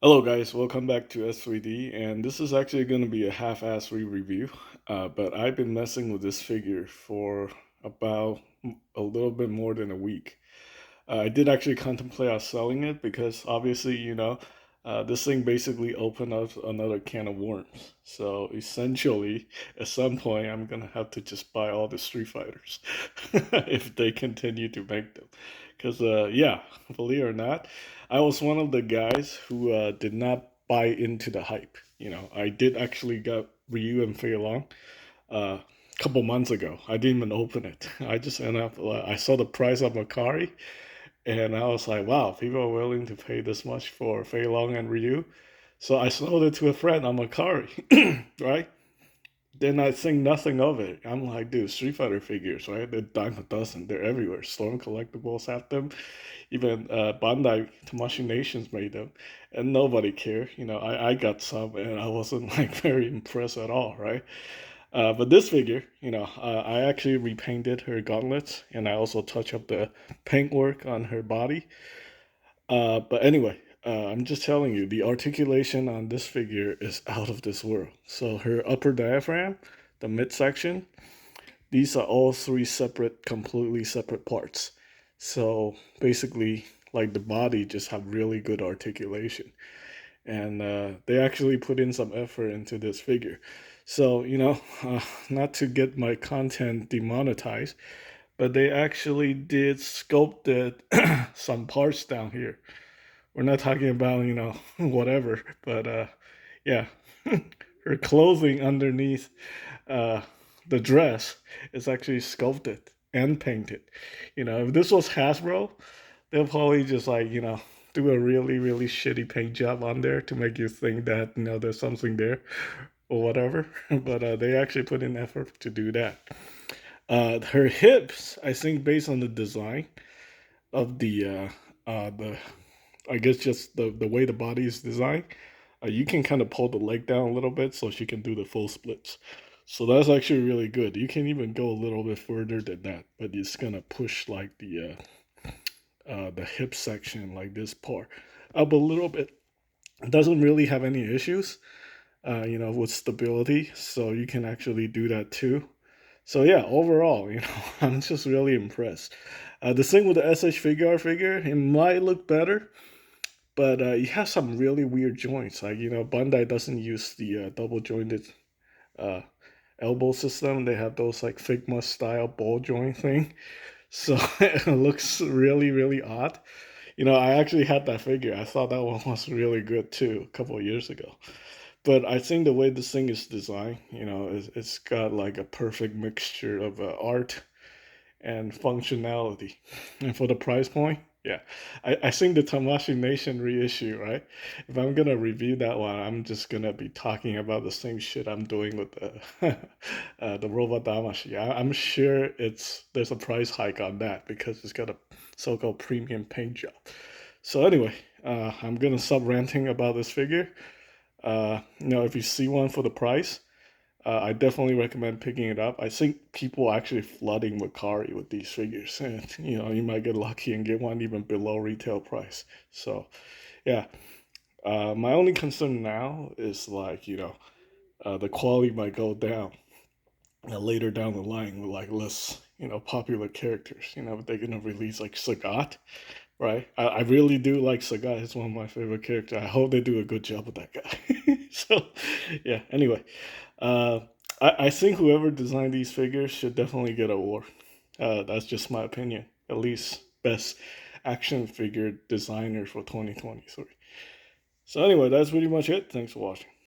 Hello guys, welcome back to S3D, and this is actually going to be a half-ass review, but I've been messing with this figure for about a little bit more than a week. I did actually contemplate on selling it because obviously, this thing basically opened up another can of worms. So essentially, at some point, I'm gonna have to just buy all the Street Fighters if they continue to make them. Because, yeah, believe it or not, I was one of the guys who did not buy into the hype. I did actually got Ryu and Fei Long a couple months ago. I didn't even open it. I just ended up, I saw the price of Makari, and I was like, wow, people are willing to pay this much for Fei Long and Ryu. So I sold it to a friend on Makari, right? Then I think nothing of it. I'm like, dude, Street Fighter figures, right? They're dime a dozen. They're everywhere. Storm Collectibles have them. Even Bandai Tamashii Nations made them. And nobody cared. I got some and I wasn't like very impressed at all, right? But this figure, I actually repainted her gauntlets and I also touch up the paintwork on her body. But anyway, I'm just telling you, the articulation on this figure is out of this world. So her upper diaphragm, the midsection, these are all three separate, completely separate parts. So basically, like the body just have really good articulation. And they actually put in some effort into this figure. So, not to get my content demonetized, but they actually did sculpted some parts down here. We're not talking about, whatever, but yeah, her clothing underneath uh, the dress is actually sculpted and painted. If this was Hasbro, they'll probably just like, do a really, really shitty paint job on there to make you think that, there's something there or whatever. But they actually put in effort to do that. Her hips, I think, based on the design of the I guess just the way the body is designed, you can kind of pull the leg down a little bit so she can do the full splits. So that's actually really good. You can even go a little bit further than that, but it's gonna push like the hip section, like this part, up a little bit. It doesn't really have any issues, with stability. So you can actually do that too. So yeah, overall, I'm just really impressed. The thing with the SH figure, it might look better, but you have some really weird joints. Like, Bandai doesn't use the double jointed uh, elbow system. They have those like Figma style ball joint thing. So it looks really, really odd. I actually had that figure. I thought that one was really good too a couple of years ago. But I think the way this thing is designed, it's got like a perfect mixture of art and functionality. And for the price point, yeah, I think the Tamashii Nation reissue, right? If I'm gonna review that one, I'm just gonna be talking about the same shit I'm doing with the the robot Tamashii. I'm sure there's a price hike on that because it's got a so-called premium paint job. So anyway, I'm gonna stop ranting about this figure. If you see one for the price, I definitely recommend picking it up. I think people are actually flooding Macari with these figures, and you might get lucky and get one even below retail price. So, yeah, my only concern now is like the quality might go down later down the line with like less popular characters. If they're gonna release like Sagat, right? I really do like Sagat. He's one of my favorite characters. I hope they do a good job with that guy. So, yeah. Anyway, uh, I think whoever designed these figures should definitely get an award. That's just my opinion. At least best action figure designer for 2023. So anyway, that's pretty much it. Thanks for watching.